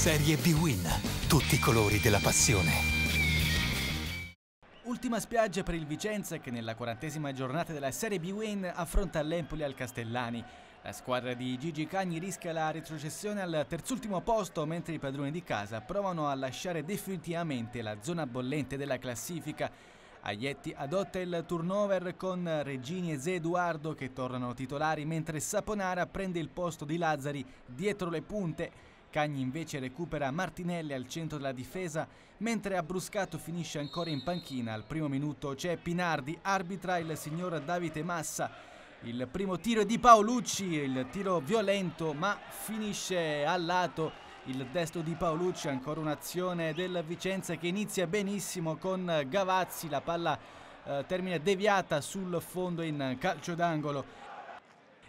Serie B-Win, tutti i colori della passione. Ultima spiaggia per il Vicenza che nella 40ª giornata della Serie B-Win affronta l'Empoli al Castellani. La squadra di Gigi Cagni rischia la retrocessione al terzultimo posto mentre i padroni di casa provano a lasciare definitivamente la zona bollente della classifica. Aglietti adotta il turnover con Regini e Zé Eduardo che tornano titolari mentre Saponara prende il posto di Lazzari dietro le punte. Cagni invece recupera Martinelli al centro della difesa, mentre Abbruscato finisce ancora in panchina. Al primo minuto c'è Pinardi, arbitra il signor Davide Massa. Il primo tiro è di Paolucci, il tiro violento ma finisce al lato. Il destro di Paolucci, ancora un'azione del Vicenza che inizia benissimo con Gavazzi, la palla termina deviata sul fondo in calcio d'angolo.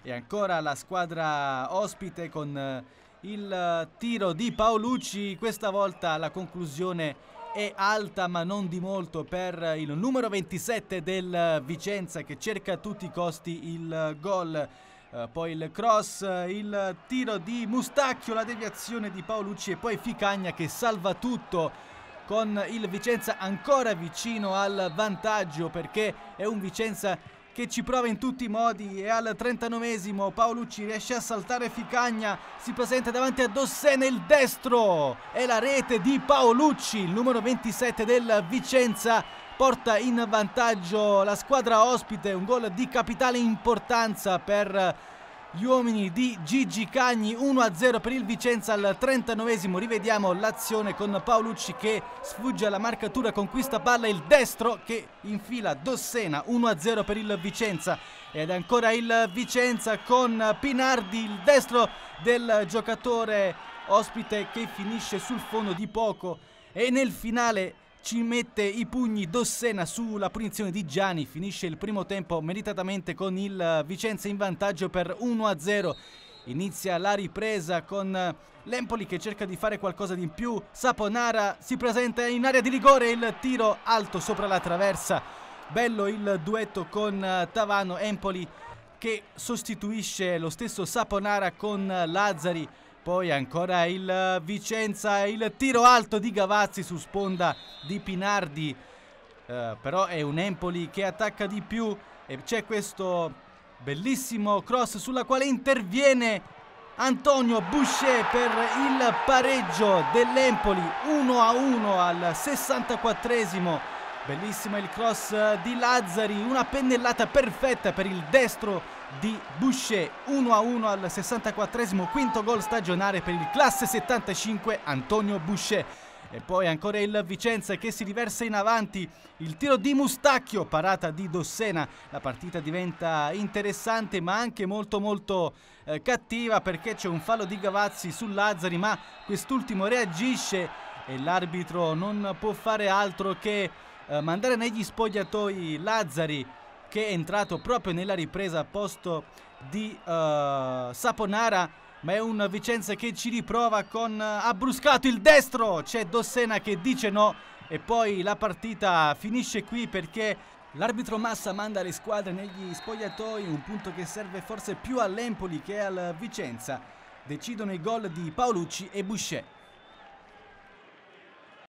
E ancora la squadra ospite con il tiro di Paolucci, questa volta la conclusione è alta ma non di molto per il numero 27 del Vicenza che cerca a tutti i costi il gol. Poi il cross, il tiro di Mustacchio, la deviazione di Paolucci e poi Ficagna che salva tutto con il Vicenza ancora vicino al vantaggio, perché è un Vicenza che ci prova in tutti i modi. E al 39esimo Paolucci riesce a saltare Ficagna, si presenta davanti a Dossena, il destro e la rete di Paolucci. Il numero 27 del Vicenza porta in vantaggio la squadra ospite, un gol di capitale importanza per gli uomini di Gigi Cagni. 1-0 per il Vicenza al 39esimo. Rivediamo l'azione con Paolucci che sfugge alla marcatura, conquista palla, il destro che infila Dossena. 1-0 per il Vicenza. Ed ancora il Vicenza con Pinardi, il destro del giocatore ospite che finisce sul fondo di poco. E nel finale ci mette i pugni Dossena sulla punizione di Gianni. Finisce il primo tempo meritatamente con il Vicenza in vantaggio per 1-0. Inizia la ripresa con l'Empoli che cerca di fare qualcosa di in più. Saponara si presenta in area di rigore, il tiro alto sopra la traversa. Bello il duetto con Tavano. Empoli che sostituisce lo stesso Saponara con Lazzari. Poi ancora il Vicenza, il tiro alto di Gavazzi su sponda di Pinardi, però è un Empoli che attacca di più e c'è questo bellissimo cross sulla quale interviene Antonio Boucher per il pareggio dell'Empoli. 1-1 al 64esimo. Bellissimo il cross di Lazzari, una pennellata perfetta per il destro di Boucher. 1-1 al 64esimo, quinto gol stagionale per il classe 75 Antonio Boucher. E poi ancora il Vicenza che si riversa in avanti, il tiro di Mustacchio, parata di Dossena. La partita diventa interessante ma anche molto cattiva, perché c'è un fallo di Gavazzi su Lazzari ma quest'ultimo reagisce e l'arbitro non può fare altro che mandare negli spogliatoi Lazzari, che è entrato proprio nella ripresa a posto di Saponara. Ma è un Vicenza che ci riprova con Abbruscato, il destro, c'è Dossena che dice no e poi la partita finisce qui, perché l'arbitro Massa manda le squadre negli spogliatoi, un punto che serve forse più all'Empoli che al Vicenza. Decidono i gol di Paolucci e Boucher.